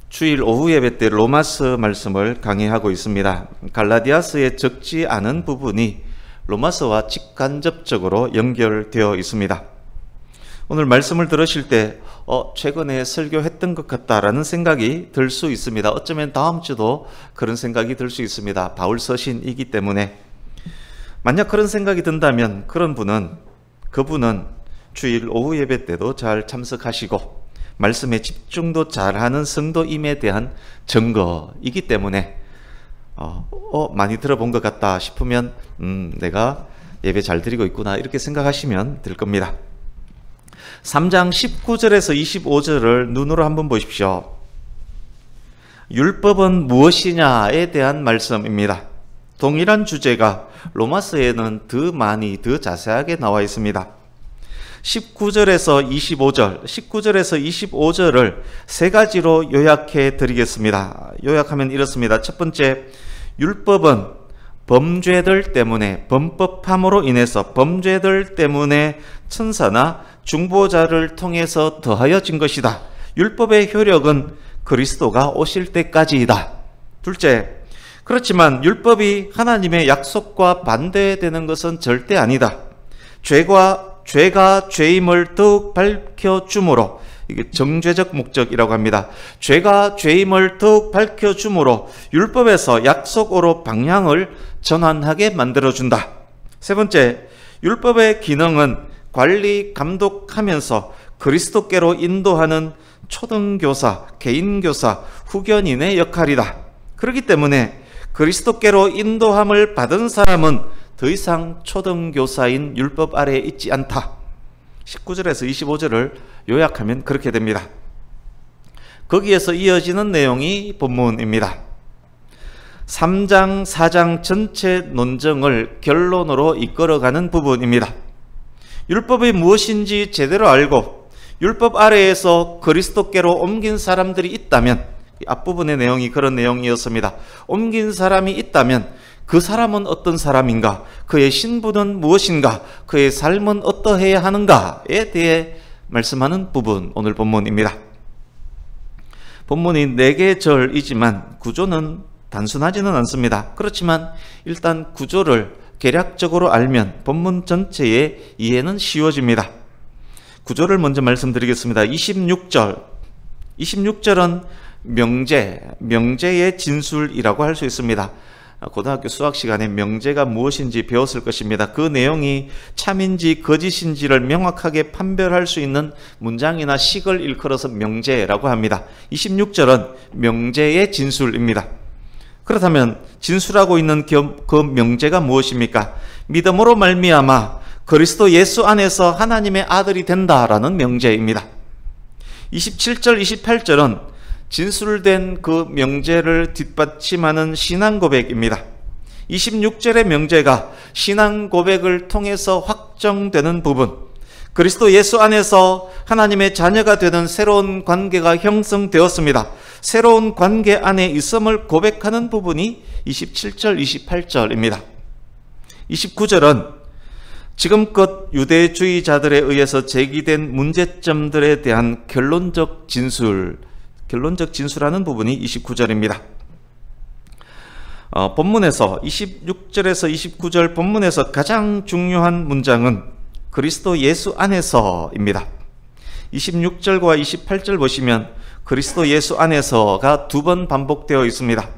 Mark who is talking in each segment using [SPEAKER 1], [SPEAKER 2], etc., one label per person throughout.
[SPEAKER 1] 주일 오후 예배 때 로마서 말씀을 강의하고 있습니다. 갈라디아서에 적지 않은 부분이 로마서와 직간접적으로 연결되어 있습니다. 오늘 말씀을 들으실 때 최근에 설교했던 것 같다라는 생각이 들 수 있습니다. 어쩌면 다음 주도 그런 생각이 들 수 있습니다. 바울 서신이기 때문에. 만약 그런 생각이 든다면 그분은 주일 오후 예배 때도 잘 참석하시고 말씀에 집중도 잘하는 성도임에 대한 증거이기 때문에 많이 들어본 것 같다 싶으면 내가 예배 잘 드리고 있구나 이렇게 생각하시면 될 겁니다. 3장 19절에서 25절을 눈으로 한번 보십시오. 율법은 무엇이냐에 대한 말씀입니다. 동일한 주제가 로마서에는 더 자세하게 나와 있습니다. 19절에서 25절을 세 가지로 요약해 드리겠습니다. 요약하면 이렇습니다. 첫 번째, 율법은 범죄들 때문에, 범법함으로 인해서 범죄들 때문에 천사나 중보자를 통해서 더하여진 것이다. 율법의 효력은 그리스도가 오실 때까지이다. 둘째, 그렇지만 율법이 하나님의 약속과 반대되는 것은 절대 아니다. 죄가 죄임을 더욱 밝혀주므로, 이게 정죄적 목적이라고 합니다. 죄가 죄임을 더욱 밝혀주므로 율법에서 약속으로 방향을 전환하게 만들어준다. 세 번째, 율법의 기능은 관리, 감독하면서 그리스도께로 인도하는 초등교사, 개인교사, 후견인의 역할이다. 그렇기 때문에 그리스도께로 인도함을 받은 사람은 더 이상 초등교사인 율법 아래에 있지 않다. 19절에서 25절을 요약하면 그렇게 됩니다. 거기에서 이어지는 내용이 본문입니다. 3장, 4장 전체 논정을 결론으로 이끌어가는 부분입니다. 율법이 무엇인지 제대로 알고 율법 아래에서 그리스도께로 옮긴 사람들이 있다면, 앞부분의 내용이 그런 내용이었습니다. 옮긴 사람이 있다면 그 사람은 어떤 사람인가? 그의 신분은 무엇인가? 그의 삶은 어떠해야 하는가에 대해 말씀하는 부분, 오늘 본문입니다. 본문이 4개 절이지만 구조는 단순하지는 않습니다. 그렇지만 일단 구조를 개략적으로 알면 본문 전체의 이해는 쉬워집니다. 구조를 먼저 말씀드리겠습니다. 26절은 명제의 진술이라고 할 수 있습니다. 고등학교 수학 시간에 명제가 무엇인지 배웠을 것입니다. 그 내용이 참인지 거짓인지를 명확하게 판별할 수 있는 문장이나 식을 일컬어서 명제라고 합니다. 26절은 명제의 진술입니다. 그렇다면 진술하고 있는 그 명제가 무엇입니까? 믿음으로 말미암아 그리스도 예수 안에서 하나님의 아들이 된다라는 명제입니다. 27절, 28절은 진술된 그 명제를 뒷받침하는 신앙 고백입니다. 26절의 명제가 신앙 고백을 통해서 확정되는 부분, 그리스도 예수 안에서 하나님의 자녀가 되는 새로운 관계가 형성되었습니다. 새로운 관계 안에 있음을 고백하는 부분이 27절, 28절입니다. 29절은 지금껏 유대주의자들에 의해서 제기된 문제점들에 대한 결론적 진술하는 부분이 29절입니다. 본문에서 26절에서 29절 본문에서 가장 중요한 문장은 그리스도 예수 안에서입니다. 26절과 28절 보시면 그리스도 예수 안에서가 2번 반복되어 있습니다.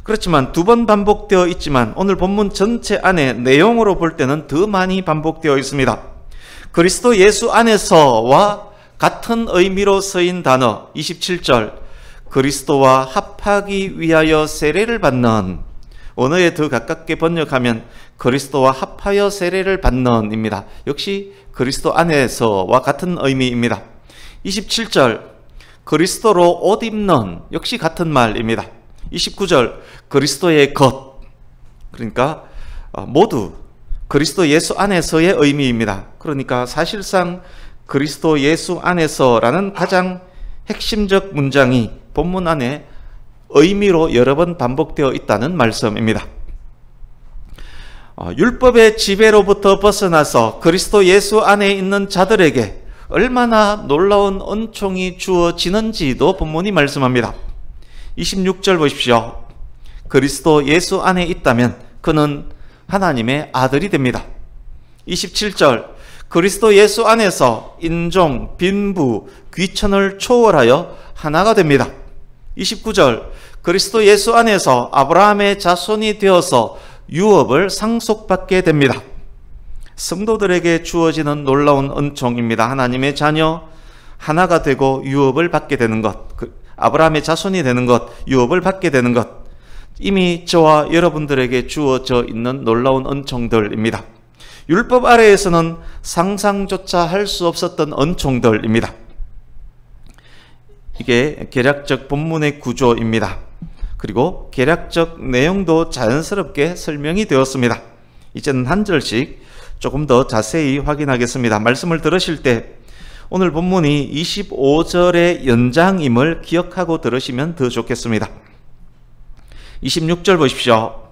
[SPEAKER 1] 그렇지만 2번 반복되어 있지만 오늘 본문 전체 안에 내용으로 볼 때는 더 많이 반복되어 있습니다. 그리스도 예수 안에서와 같은 의미로 쓰인 단어 27절, 그리스도와 합하기 위하여 세례를 받는, 언어에 더 가깝게 번역하면 그리스도와 합하여 세례를 받는입니다. 역시 그리스도 안에서와 같은 의미입니다. 27절, 그리스도로 옷 입는, 역시 같은 말입니다. 29절, 그리스도의 것, 그러니까 모두 그리스도 예수 안에서의 의미입니다. 그러니까 사실상 그리스도 예수 안에서라는 가장 핵심적 문장이 본문 안에 의미로 여러 번 반복되어 있다는 말씀입니다. 율법의 지배로부터 벗어나서 그리스도 예수 안에 있는 자들에게 얼마나 놀라운 은총이 주어지는지도 본문이 말씀합니다. 26절 보십시오. 그리스도 예수 안에 있다면 그는 하나님의 아들이 됩니다. 27절 그리스도 예수 안에서 인종, 빈부, 귀천을 초월하여 하나가 됩니다. 29절 그리스도 예수 안에서 아브라함의 자손이 되어서 유업을 상속받게 됩니다. 성도들에게 주어지는 놀라운 은총입니다. 하나님의 자녀, 하나가 되고 유업을 받게 되는 것, 아브라함의 자손이 되는 것, 유업을 받게 되는 것, 이미 저와 여러분들에게 주어져 있는 놀라운 은총들입니다. 율법 아래에서는 상상조차 할 수 없었던 은총들입니다. 이게 개략적 본문의 구조입니다. 그리고 개략적 내용도 자연스럽게 설명이 되었습니다. 이제는 한 절씩 조금 더 자세히 확인하겠습니다. 말씀을 들으실 때 오늘 본문이 25절의 연장임을 기억하고 들으시면 더 좋겠습니다. 26절 보십시오.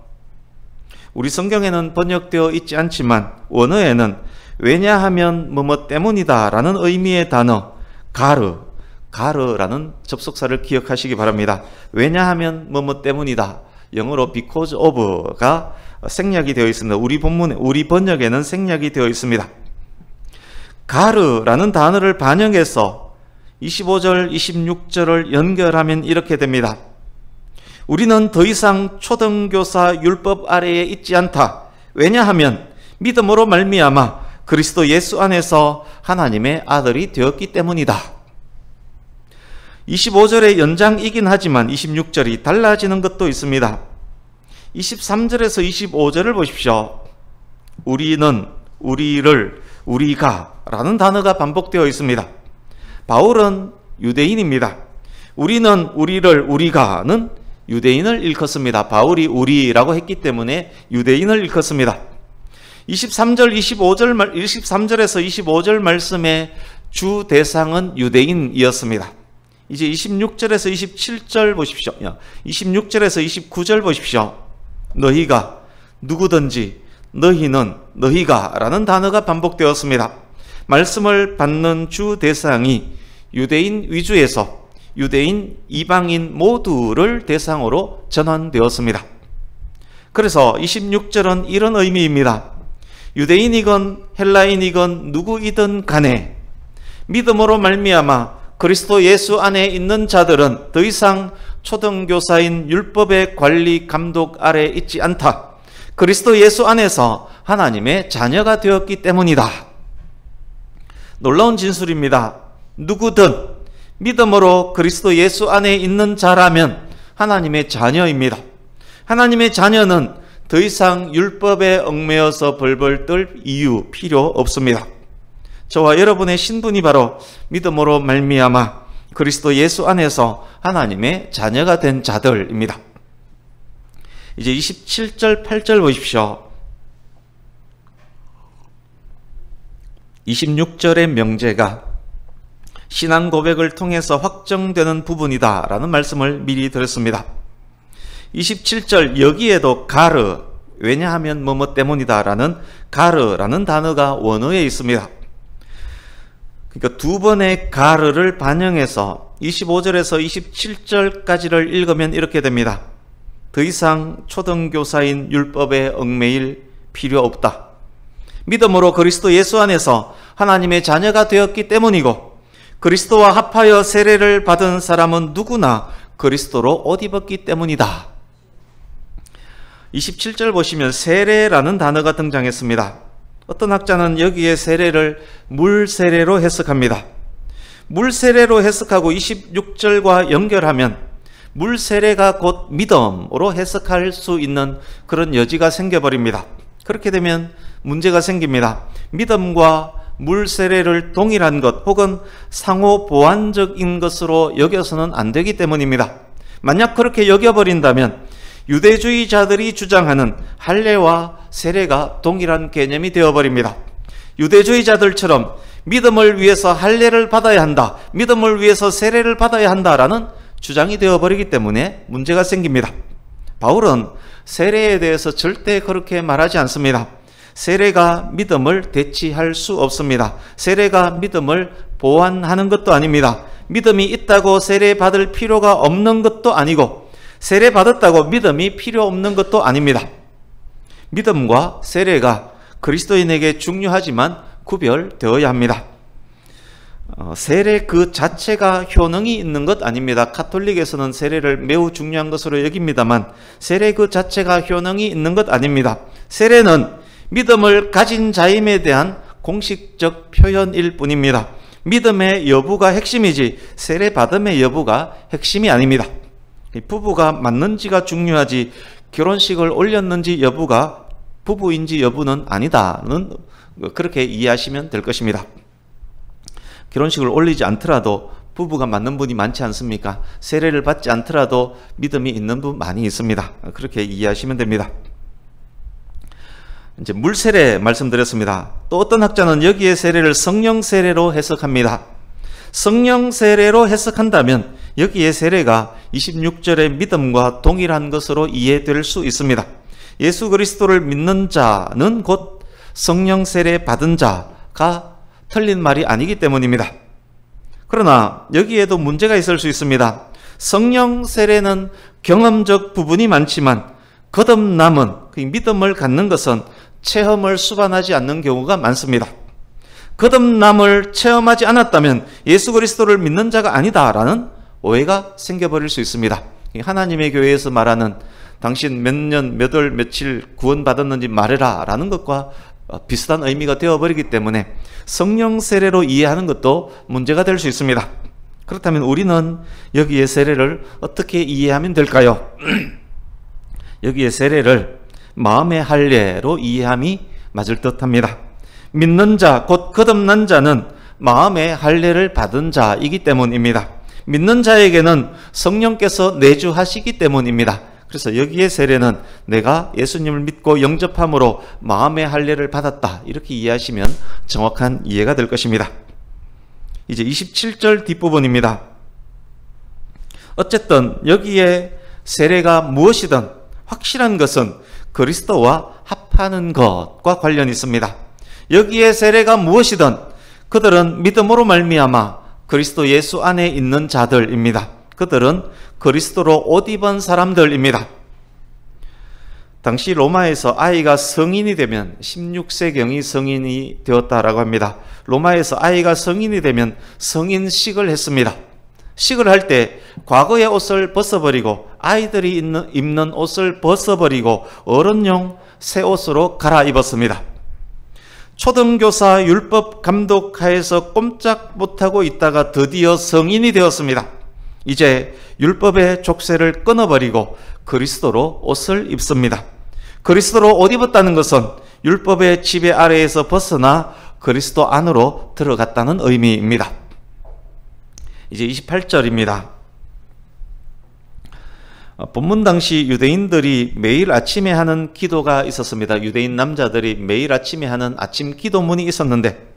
[SPEAKER 1] 우리 성경에는 번역되어 있지 않지만 원어에는 왜냐하면 뭐뭐 때문이다 라는 의미의 단어 가르라는 접속사를 기억하시기 바랍니다. 왜냐하면 뭐뭐 때문이다. 영어로 because of가 생략이 되어 있습니다. 우리 번역에는 생략이 되어 있습니다. 가르라는 단어를 반영해서 25절, 26절을 연결하면 이렇게 됩니다. 우리는 더 이상 초등교사 율법 아래에 있지 않다. 왜냐하면 믿음으로 말미암아 그리스도 예수 안에서 하나님의 아들이 되었기 때문이다. 25절의 연장이긴 하지만 26절이 달라지는 것도 있습니다. 23절에서 25절을 보십시오. 우리는, 우리를, 우리가 라는 단어가 반복되어 있습니다. 바울은 유대인입니다. 우리는, 우리를, 우리가는 유대인을 일컫습니다. 바울이 우리라고 했기 때문에 유대인을 일컫습니다. 23절에서 25절 말씀의 주 대상은 유대인이었습니다. 이제 26절에서 27절 보십시오. 26절에서 29절 보십시오. 너희가, 누구든지, 너희는, 너희가 라는 단어가 반복되었습니다. 말씀을 받는 주 대상이 유대인 위주에서 유대인, 이방인 모두를 대상으로 전환되었습니다. 그래서 26절은 이런 의미입니다. 유대인이건 헬라인이건 누구이든 간에 믿음으로 말미암아 그리스도 예수 안에 있는 자들은 더 이상 초등교사인 율법의 관리 감독 아래 있지 않다. 그리스도 예수 안에서 하나님의 자녀가 되었기 때문이다. 놀라운 진술입니다. 누구든 믿음으로 그리스도 예수 안에 있는 자라면 하나님의 자녀입니다. 하나님의 자녀는 더 이상 율법에 얽매여서 벌벌 떨 이유 필요 없습니다. 저와 여러분의 신분이 바로 믿음으로 말미암아 그리스도 예수 안에서 하나님의 자녀가 된 자들입니다. 이제 27절, 8절 보십시오. 26절의 명제가 신앙 고백을 통해서 확정되는 부분이다 라는 말씀을 미리 드렸습니다. 27절 여기에도 가르, 왜냐하면 뭐뭐 때문이다 라는 가르라는 단어가 원어에 있습니다. 그러니까 두 번의 가르를 반영해서 25절에서 27절까지를 읽으면 이렇게 됩니다. 더 이상 초등교사인 율법에 얽매일 필요 없다. 믿음으로 그리스도 예수 안에서 하나님의 자녀가 되었기 때문이고 그리스도와 합하여 세례를 받은 사람은 누구나 그리스도로 옷 입었기 때문이다. 27절 보시면 세례라는 단어가 등장했습니다. 어떤 학자는 여기에 세례를 물세례로 해석합니다. 물세례로 해석하고 26절과 연결하면 물세례가 곧 믿음으로 해석할 수 있는 그런 여지가 생겨버립니다. 그렇게 되면 문제가 생깁니다. 믿음과 물세례를 동일한 것 혹은 상호 보완적인 것으로 여겨서는 안 되기 때문입니다. 만약 그렇게 여겨버린다면 유대주의자들이 주장하는 할례와 세례가 동일한 개념이 되어버립니다. 유대주의자들처럼 믿음을 위해서 할례를 받아야 한다, 믿음을 위해서 세례를 받아야 한다라는 주장이 되어버리기 때문에 문제가 생깁니다. 바울은 세례에 대해서 절대 그렇게 말하지 않습니다. 세례가 믿음을 대치할 수 없습니다. 세례가 믿음을 보완하는 것도 아닙니다. 믿음이 있다고 세례 받을 필요가 없는 것도 아니고 세례 받았다고 믿음이 필요 없는 것도 아닙니다. 믿음과 세례가 그리스도인에게 중요하지만 구별되어야 합니다. 세례 그 자체가 효능이 있는 것 아닙니다. 가톨릭에서는 세례를 매우 중요한 것으로 여깁니다만 세례 그 자체가 효능이 있는 것 아닙니다. 세례는 믿음을 가진 자임에 대한 공식적 표현일 뿐입니다. 믿음의 여부가 핵심이지 세례 받음의 여부가 핵심이 아닙니다. 부부가 맞는지가 중요하지 결혼식을 올렸는지 여부가 부부인지 여부는 아니다는 그렇게 이해하시면 될 것입니다. 결혼식을 올리지 않더라도 부부가 맞는 분이 많지 않습니까? 세례를 받지 않더라도 믿음이 있는 분 많이 있습니다. 그렇게 이해하시면 됩니다. 이제 물세례 말씀드렸습니다. 또 어떤 학자는 여기에 세례를 성령 세례로 해석합니다. 성령 세례로 해석한다면 여기에 세례가 26절의 믿음과 동일한 것으로 이해될 수 있습니다. 예수 그리스도를 믿는 자는 곧 성령 세례 받은 자가 틀린 말이 아니기 때문입니다. 그러나 여기에도 문제가 있을 수 있습니다. 성령 세례는 경험적 부분이 많지만 거듭남은 그 믿음을 갖는 것은 체험을 수반하지 않는 경우가 많습니다. 거듭남을 체험하지 않았다면 예수 그리스도를 믿는 자가 아니다라는 오해가 생겨버릴 수 있습니다. 하나님의 교회에서 말하는 당신 몇 년, 몇 월, 며칠 구원받았는지 말해라 라는 것과 비슷한 의미가 되어버리기 때문에 성령 세례로 이해하는 것도 문제가 될 수 있습니다. 그렇다면 우리는 여기에 세례를 어떻게 이해하면 될까요? 여기에 세례를 마음의 할례로 이해함이 맞을 듯합니다. 믿는 자, 곧 거듭난 자는 마음의 할례를 받은 자이기 때문입니다. 믿는 자에게는 성령께서 내주하시기 때문입니다. 그래서 여기에 세례는 내가 예수님을 믿고 영접함으로 마음의 할례를 받았다 이렇게 이해하시면 정확한 이해가 될 것입니다. 이제 27절 뒷부분입니다. 어쨌든 여기에 세례가 무엇이든 확실한 것은 그리스도와 합하는 것과 관련이 있습니다. 여기에 세례가 무엇이든 그들은 믿음으로 말미암아 그리스도 예수 안에 있는 자들입니다. 그들은 그리스도로 옷 입은 사람들입니다. 당시 로마에서 아이가 성인이 되면 16세경이 성인이 되었다라고 합니다. 로마에서 아이가 성인이 되면 성인식을 했습니다. 식을 할 때 과거의 옷을 벗어버리고 아이들이 입는 옷을 벗어버리고 어른용 새 옷으로 갈아입었습니다. 초등교사 율법 감독 하에서 꼼짝 못하고 있다가 드디어 성인이 되었습니다. 이제 율법의 족쇄를 끊어버리고 그리스도로 옷을 입습니다. 그리스도로 옷 입었다는 것은 율법의 지배 아래에서 벗어나 그리스도 안으로 들어갔다는 의미입니다. 이제 28절입니다. 본문 당시 유대인들이 매일 아침에 하는 기도가 있었습니다. 유대인 남자들이 매일 아침에 하는 아침 기도문이 있었는데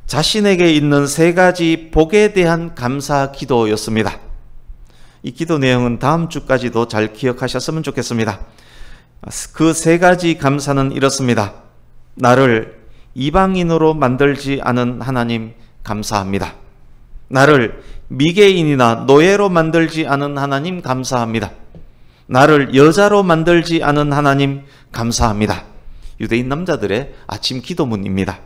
[SPEAKER 1] 자신에게 있는 세 가지 복에 대한 감사 기도였습니다. 이 기도 내용은 다음 주까지도 잘 기억하셨으면 좋겠습니다. 그 세 가지 감사는 이렇습니다. 나를 이방인으로 만들지 않은 하나님 감사합니다. 나를 미개인이나 노예로 만들지 않은 하나님 감사합니다. 나를 여자로 만들지 않은 하나님 감사합니다. 유대인 남자들의 아침 기도문입니다.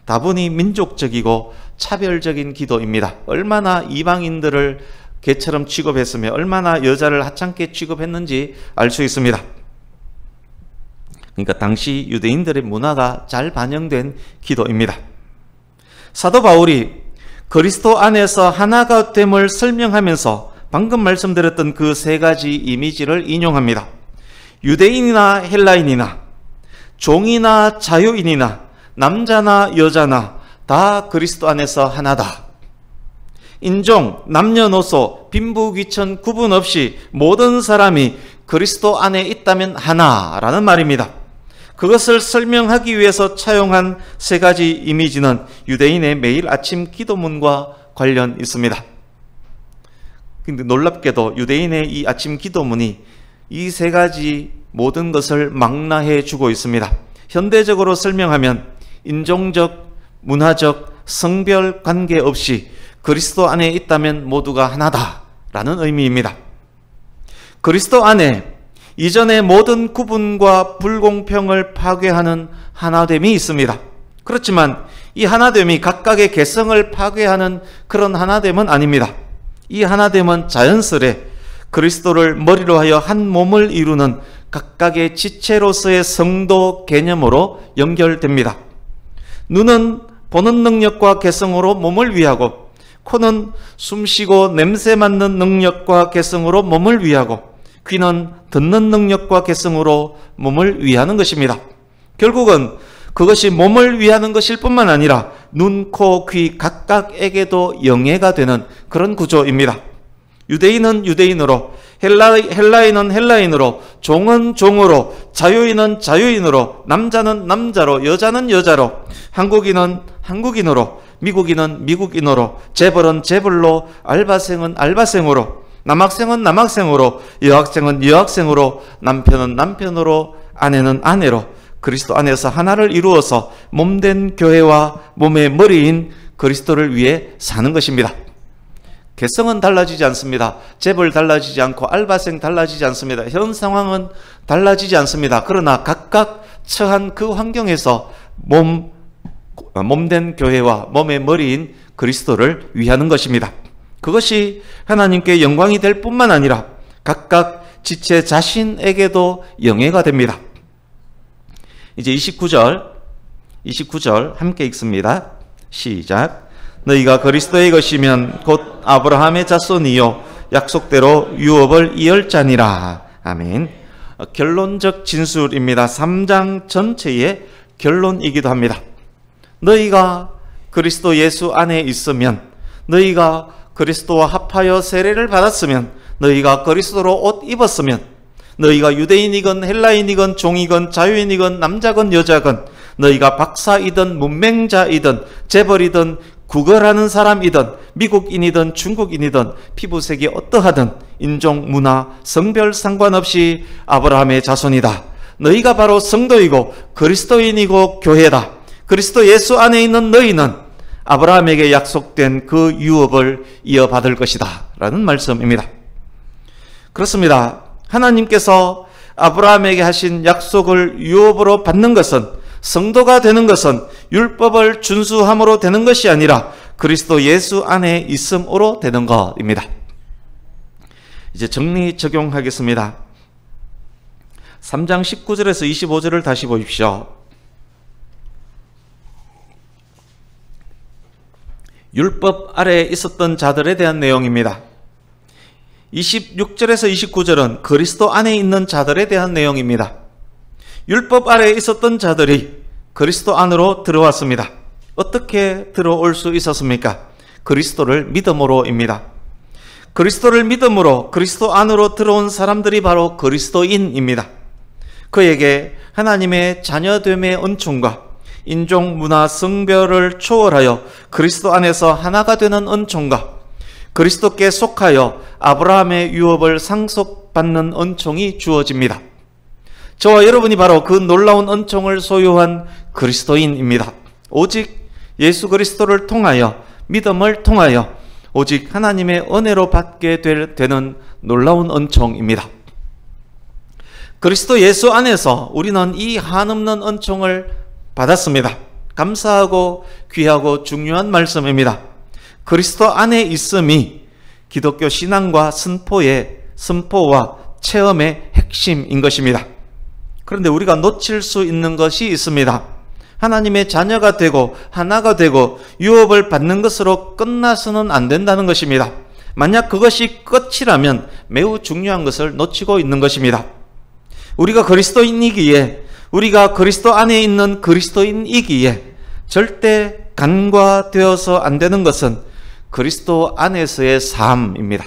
[SPEAKER 1] 다분히 민족적이고 차별적인 기도입니다. 얼마나 이방인들을 개처럼 취급했으며 얼마나 여자를 하찮게 취급했는지 알 수 있습니다. 그러니까 당시 유대인들의 문화가 잘 반영된 기도입니다. 사도 바울이 그리스도 안에서 하나가 됨을 설명하면서 방금 말씀드렸던 그 세 가지 이미지를 인용합니다. 유대인이나 헬라인이나 종이나 자유인이나 남자나 여자나 다 그리스도 안에서 하나다. 인종, 남녀노소, 빈부귀천 구분 없이 모든 사람이 그리스도 안에 있다면 하나라는 말입니다. 그것을 설명하기 위해서 차용한 세 가지 이미지는 유대인의 매일 아침 기도문과 관련 있습니다. 근데 놀랍게도 유대인의 이 아침 기도문이 이 세 가지 모든 것을 망라해 주고 있습니다. 현대적으로 설명하면 인종적, 문화적, 성별 관계없이 그리스도 안에 있다면 모두가 하나다라는 의미입니다. 그리스도 안에 이전의 모든 구분과 불공평을 파괴하는 하나됨이 있습니다. 그렇지만 이 하나됨이 각각의 개성을 파괴하는 그런 하나됨은 아닙니다. 이 하나됨은 자연스레 그리스도를 머리로 하여 한 몸을 이루는 각각의 지체로서의 성도 개념으로 연결됩니다. 눈은 보는 능력과 개성으로 몸을 위하고, 코는 숨쉬고 냄새 맡는 능력과 개성으로 몸을 위하고, 귀는 듣는 능력과 개성으로 몸을 위하는 것입니다. 결국은 그것이 몸을 위하는 것일 뿐만 아니라 눈, 코, 귀 각각에게도 영예가 되는 그런 구조입니다. 유대인은 유대인으로, 헬라인은 헬라인으로, 종은 종으로, 자유인은 자유인으로, 남자는 남자로, 여자는 여자로, 한국인은 한국인으로, 미국인은 미국인으로, 재벌은 재벌로, 알바생은 알바생으로, 남학생은 남학생으로, 여학생은 여학생으로, 남편은 남편으로, 아내는 아내로, 그리스도 안에서 하나를 이루어서 몸된 교회와 몸의 머리인 그리스도를 위해 사는 것입니다. 개성은 달라지지 않습니다. 재벌 달라지지 않고 알바생 달라지지 않습니다. 현 상황은 달라지지 않습니다. 그러나 각각 처한 그 환경에서 몸된 교회와 몸의 머리인 그리스도를 위하는 것입니다. 그것이 하나님께 영광이 될 뿐만 아니라 각각 지체 자신에게도 영예가 됩니다. 이제 29절 함께 읽습니다. 시작. 너희가 그리스도의 것이면 곧 아브라함의 자손이요 약속대로 유업을 이을 자니라. 아멘. 결론적 진술입니다. 3장 전체의 결론이기도 합니다. 너희가 그리스도 예수 안에 있으면, 너희가 그리스도와 합하여 세례를 받았으면, 너희가 그리스도로 옷 입었으면, 너희가 유대인이건 헬라인이건 종이건 자유인이건 남자건 여자건, 너희가 박사이든 문맹자이든 재벌이든 구걸하는 사람이든 미국인이든 중국인이든 피부색이 어떠하든 인종, 문화, 성별 상관없이 아브라함의 자손이다. 너희가 바로 성도이고 그리스도인이고 교회다. 그리스도 예수 안에 있는 너희는 아브라함에게 약속된 그 유업을 이어받을 것이다 라는 말씀입니다. 그렇습니다. 하나님께서 아브라함에게 하신 약속을 유업으로 받는 것은, 성도가 되는 것은 율법을 준수함으로 되는 것이 아니라 그리스도 예수 안에 있음으로 되는 것입니다. 이제 정리 적용하겠습니다. 3장 19절에서 25절을 다시 보십시오. 율법 아래에 있었던 자들에 대한 내용입니다. 26절에서 29절은 그리스도 안에 있는 자들에 대한 내용입니다. 율법 아래에 있었던 자들이 그리스도 안으로 들어왔습니다. 어떻게 들어올 수 있었습니까? 그리스도를 믿음으로입니다. 그리스도를 믿음으로 그리스도 안으로 들어온 사람들이 바로 그리스도인입니다. 그에게 하나님의 자녀됨의 은총과 인종, 문화, 성별을 초월하여 그리스도 안에서 하나가 되는 은총과 그리스도께 속하여 아브라함의 유업을 상속받는 은총이 주어집니다. 저와 여러분이 바로 그 놀라운 은총을 소유한 그리스도인입니다. 오직 예수 그리스도를 통하여, 믿음을 통하여 오직 하나님의 은혜로 받게 되는 놀라운 은총입니다. 그리스도 예수 안에서 우리는 이 한없는 은총을 받았습니다. 감사하고 귀하고 중요한 말씀입니다. 그리스도 안에 있음이 기독교 신앙과 선포와 체험의 핵심인 것입니다. 그런데 우리가 놓칠 수 있는 것이 있습니다. 하나님의 자녀가 되고 하나가 되고 유업을 받는 것으로 끝나서는 안 된다는 것입니다. 만약 그것이 끝이라면 매우 중요한 것을 놓치고 있는 것입니다. 우리가 그리스도인이기에, 우리가 그리스도 안에 있는 그리스도인이기에 절대 간과되어서 안 되는 것은 그리스도 안에서의 삶입니다.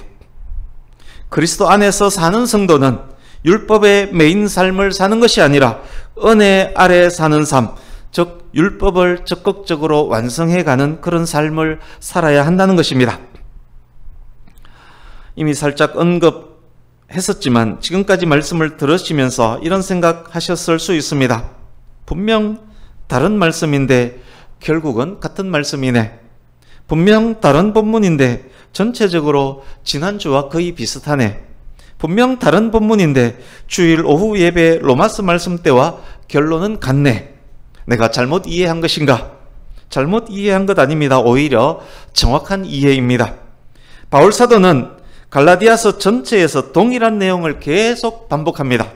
[SPEAKER 1] 그리스도 안에서 사는 성도는 율법의 메인 삶을 사는 것이 아니라 은혜 아래 사는 삶, 즉 율법을 적극적으로 완성해가는 그런 삶을 살아야 한다는 것입니다. 이미 살짝 언급했었지만 지금까지 말씀을 들으시면서 이런 생각하셨을 수 있습니다. 분명 다른 말씀인데 결국은 같은 말씀이네. 분명 다른 본문인데 전체적으로 지난주와 거의 비슷하네. 분명 다른 본문인데 주일 오후 예배 로마서 말씀 때와 결론은 같네. 내가 잘못 이해한 것인가? 잘못 이해한 것 아닙니다. 오히려 정확한 이해입니다. 바울 사도는 갈라디아서 전체에서 동일한 내용을 계속 반복합니다.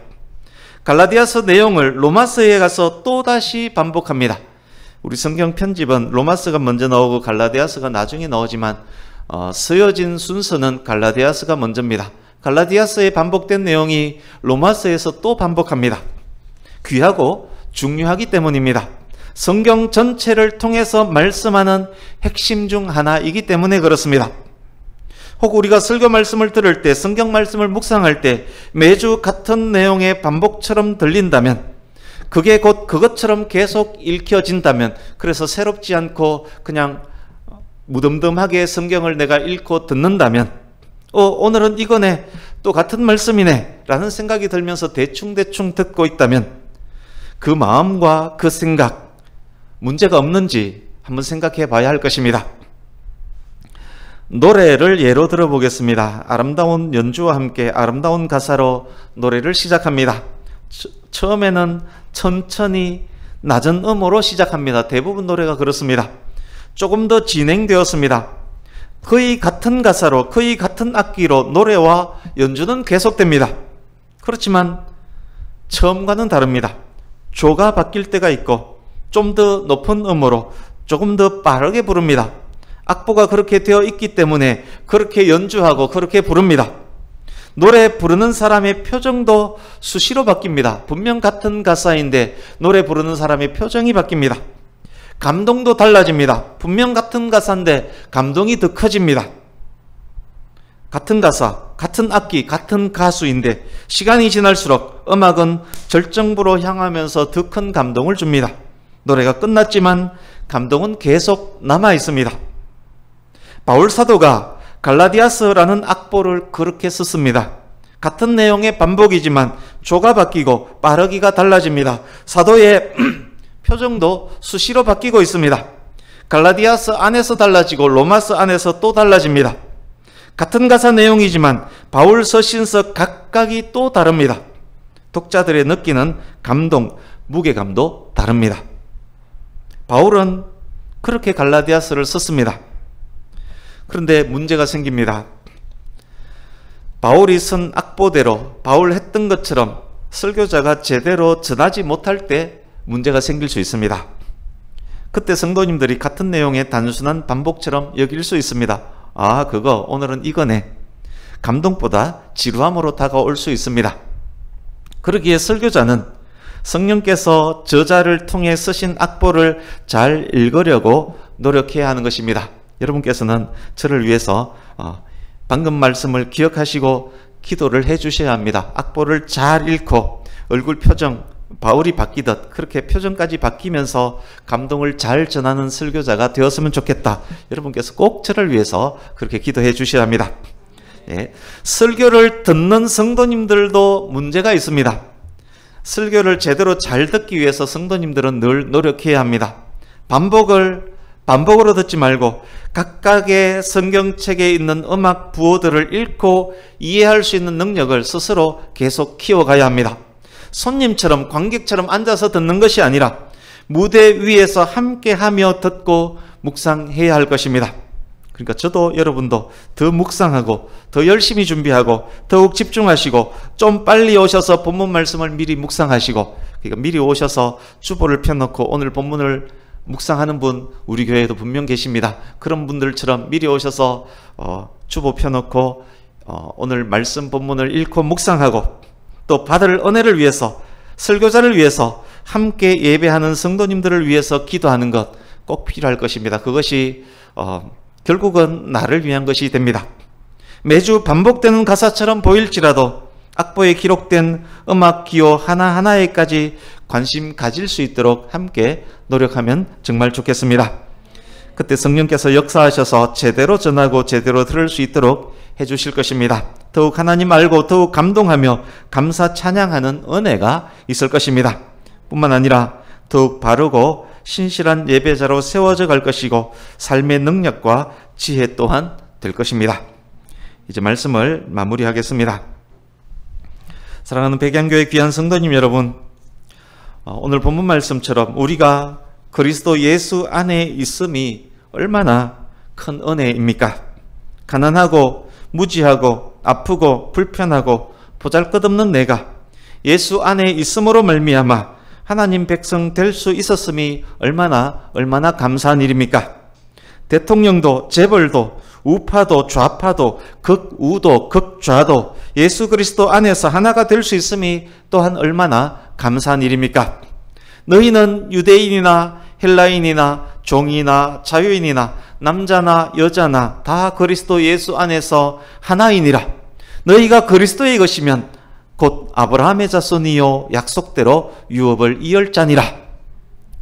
[SPEAKER 1] 갈라디아서 내용을 로마서에 가서 또다시 반복합니다. 우리 성경 편집은 로마서가 먼저 나오고 갈라디아서가 나중에 나오지만 쓰여진 순서는 갈라디아서가 먼저입니다. 갈라디아서에 반복된 내용이 로마서에서 또 반복합니다. 귀하고 중요하기 때문입니다. 성경 전체를 통해서 말씀하는 핵심 중 하나이기 때문에 그렇습니다. 혹 우리가 설교 말씀을 들을 때, 성경 말씀을 묵상할 때 매주 같은 내용의 반복처럼 들린다면, 그게 곧 그것처럼 계속 읽혀진다면, 그래서 새롭지 않고 그냥 무덤덤하게 성경을 내가 읽고 듣는다면, 오늘은 이거네, 또 같은 말씀이네 라는 생각이 들면서 대충대충 듣고 있다면 그 마음과 그 생각 문제가 없는지 한번 생각해 봐야 할 것입니다. 노래를 예로 들어보겠습니다. 아름다운 연주와 함께 아름다운 가사로 노래를 시작합니다. 처음에는 천천히 낮은 음으로 시작합니다. 대부분 노래가 그렇습니다. 조금 더 진행되었습니다. 거의 같은 가사로, 거의 같은 악기로 노래와 연주는 계속됩니다. 그렇지만 처음과는 다릅니다. 조가 바뀔 때가 있고 좀 더 높은 음으로 조금 더 빠르게 부릅니다. 악보가 그렇게 되어 있기 때문에 그렇게 연주하고 그렇게 부릅니다. 노래 부르는 사람의 표정도 수시로 바뀝니다. 분명 같은 가사인데 노래 부르는 사람의 표정이 바뀝니다. 감동도 달라집니다. 분명 같은 가사인데 감동이 더 커집니다. 같은 가사, 같은 악기, 같은 가수인데 시간이 지날수록 음악은 절정부로 향하면서 더 큰 감동을 줍니다. 노래가 끝났지만 감동은 계속 남아 있습니다. 바울 사도가 갈라디아서라는 악보를 그렇게 썼습니다. 같은 내용의 반복이지만 조가 바뀌고 빠르기가 달라집니다. 사도의 표정도 수시로 바뀌고 있습니다. 갈라디아서 안에서 달라지고 로마서 안에서 또 달라집니다. 같은 가사 내용이지만 바울 서신서 각각이 또 다릅니다. 독자들의 느끼는 감동, 무게감도 다릅니다. 바울은 그렇게 갈라디아서를 썼습니다. 그런데 문제가 생깁니다. 바울이 쓴 악보대로 바울 했던 것처럼 설교자가 제대로 전하지 못할 때 문제가 생길 수 있습니다. 그때 성도님들이 같은 내용의 단순한 반복처럼 여길 수 있습니다. 아, 그거 오늘은 이거네. 감동보다 지루함으로 다가올 수 있습니다. 그러기에 설교자는 성령께서 저자를 통해 쓰신 악보를 잘 읽으려고 노력해야 하는 것입니다. 여러분께서는 저를 위해서 방금 말씀을 기억하시고 기도를 해 주셔야 합니다. 악보를 잘 읽고 얼굴 표정, 바울이 바뀌듯 그렇게 표정까지 바뀌면서 감동을 잘 전하는 설교자가 되었으면 좋겠다. 여러분께서 꼭 저를 위해서 그렇게 기도해 주셔야 합니다. 예. 설교를 듣는 성도님들도 문제가 있습니다. 설교를 제대로 잘 듣기 위해서 성도님들은 늘 노력해야 합니다. 반복으로 듣지 말고 각각의 성경책에 있는 음악 부호들을 읽고 이해할 수 있는 능력을 스스로 계속 키워가야 합니다. 손님처럼 관객처럼 앉아서 듣는 것이 아니라 무대 위에서 함께하며 듣고 묵상해야 할 것입니다. 그러니까 저도 여러분도 더 묵상하고 더 열심히 준비하고 더욱 집중하시고 좀 빨리 오셔서 본문 말씀을 미리 묵상하시고, 그러니까 미리 오셔서 주보를 펴놓고 오늘 본문을 묵상하는 분 우리 교회에도 분명 계십니다. 그런 분들처럼 미리 오셔서 주보 펴놓고 오늘 말씀 본문을 읽고 묵상하고 또 받을 은혜를 위해서, 설교자를 위해서, 함께 예배하는 성도님들을 위해서 기도하는 것 꼭 필요할 것입니다. 그것이 결국은 나를 위한 것이 됩니다. 매주 반복되는 가사처럼 보일지라도 악보에 기록된 음악 기호 하나하나에까지 관심 가질 수 있도록 함께 노력하면 정말 좋겠습니다. 그때 성령께서 역사하셔서 제대로 전하고 제대로 들을 수 있도록 해주실 것입니다. 더욱 하나님 알고 더욱 감동하며 감사 찬양하는 은혜가 있을 것입니다. 뿐만 아니라 더욱 바르고 신실한 예배자로 세워져 갈 것이고 삶의 능력과 지혜 또한 될 것입니다. 이제 말씀을 마무리하겠습니다. 사랑하는 백양교회 귀한 성도님 여러분, 오늘 본문 말씀처럼 우리가 그리스도 예수 안에 있음이 얼마나 큰 은혜입니까? 가난하고 무지하고 아프고 불편하고 보잘것없는 내가 예수 안에 있음으로 말미암아 하나님 백성 될 수 있었음이 얼마나 감사한 일입니까? 대통령도 재벌도 우파도 좌파도 극우도 극좌도 예수 그리스도 안에서 하나가 될 수 있음이 또한 얼마나 감사한 일입니까? 너희는 유대인이나 헬라인이나 종이나 자유인이나 남자나 여자나 다 그리스도 예수 안에서 하나이니라. 너희가 그리스도의 것이면 곧 아브라함의 자손이요 약속대로 유업을 이을 자니라.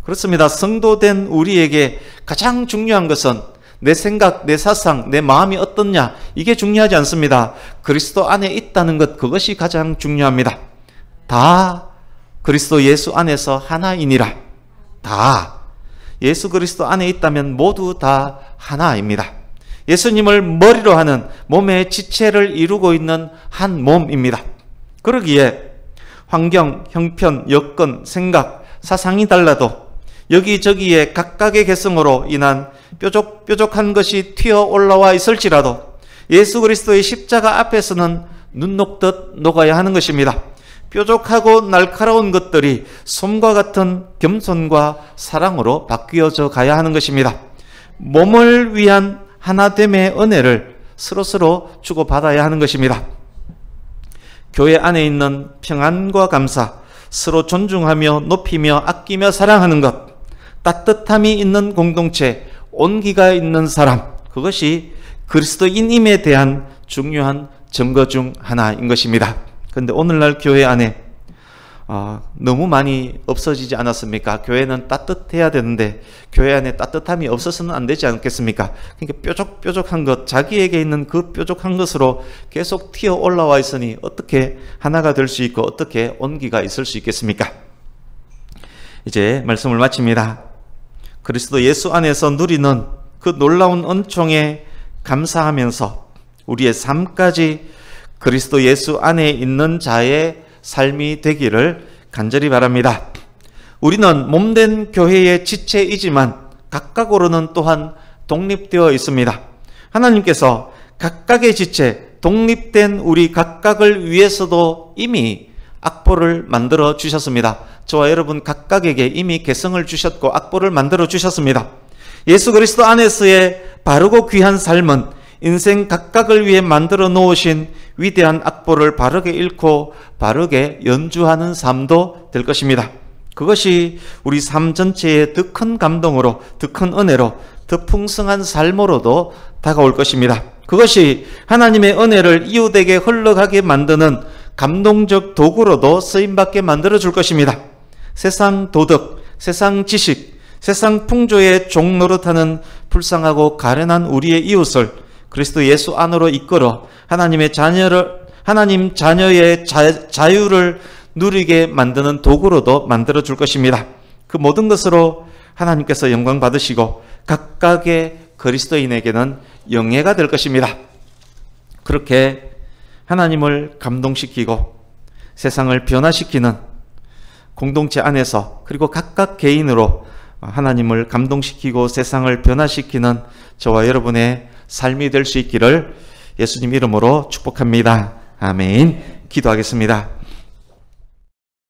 [SPEAKER 1] 그렇습니다. 성도된 우리에게 가장 중요한 것은 내 생각, 내 사상, 내 마음이 어떻냐, 이게 중요하지 않습니다. 그리스도 안에 있다는 것, 그것이 가장 중요합니다. 다 그리스도 예수 안에서 하나이니라. 다 예수 그리스도 안에 있다면 모두 다 하나입니다. 예수님을 머리로 하는 몸의 지체를 이루고 있는 한 몸입니다. 그러기에 환경, 형편, 여건, 생각, 사상이 달라도 여기저기에 각각의 개성으로 인한 뾰족뾰족한 것이 튀어 올라와 있을지라도 예수 그리스도의 십자가 앞에서는 눈 녹듯 녹아야 하는 것입니다. 뾰족하고 날카로운 것들이 솜과 같은 겸손과 사랑으로 바뀌어져 가야 하는 것입니다. 몸을 위한 하나됨의 은혜를 서로서로 주고받아야 하는 것입니다. 교회 안에 있는 평안과 감사, 서로 존중하며 높이며 아끼며 사랑하는 것, 따뜻함이 있는 공동체, 온기가 있는 사람, 그것이 그리스도인임에 대한 중요한 증거 중 하나인 것입니다. 그런데 오늘날 교회 안에 너무 많이 없어지지 않았습니까? 교회는 따뜻해야 되는데 교회 안에 따뜻함이 없어서는 안 되지 않겠습니까? 그러니까 뾰족뾰족한 것, 자기에게 있는 그 뾰족한 것으로 계속 튀어 올라와 있으니 어떻게 하나가 될 수 있고 어떻게 온기가 있을 수 있겠습니까? 이제 말씀을 마칩니다. 그리스도 예수 안에서 누리는 그 놀라운 은총에 감사하면서 우리의 삶까지 그리스도 예수 안에 있는 자의 삶이 되기를 간절히 바랍니다. 우리는 몸된 교회의 지체이지만 각각으로는 또한 독립되어 있습니다. 하나님께서 각각의 지체, 독립된 우리 각각을 위해서도 이미 악보를 만들어 주셨습니다. 저와 여러분 각각에게 이미 개성을 주셨고 악보를 만들어 주셨습니다. 예수 그리스도 안에서의 바르고 귀한 삶은 인생 각각을 위해 만들어 놓으신 위대한 악보를 바르게 읽고 바르게 연주하는 삶도 될 것입니다. 그것이 우리 삶 전체의 더 큰 감동으로, 더 큰 은혜로, 더 풍성한 삶으로도 다가올 것입니다. 그것이 하나님의 은혜를 이웃에게 흘러가게 만드는 감동적 도구로도 쓰임받게 만들어 줄 것입니다. 세상 도덕, 세상 지식, 세상 풍조의 종노릇하는 불쌍하고 가련한 우리의 이웃을 그리스도 예수 안으로 이끌어 하나님 자녀의 자유를 누리게 만드는 도구로도 만들어 줄 것입니다. 그 모든 것으로 하나님께서 영광 받으시고 각각의 그리스도인에게는 영예가 될 것입니다. 그렇게 하나님을 감동시키고 세상을 변화시키는 공동체 안에서 그리고 각각 개인으로 하나님을 감동시키고 세상을 변화시키는 저와 여러분의 삶이 될 수 있기를 예수님 이름으로 축복합니다. 아멘. 기도하겠습니다.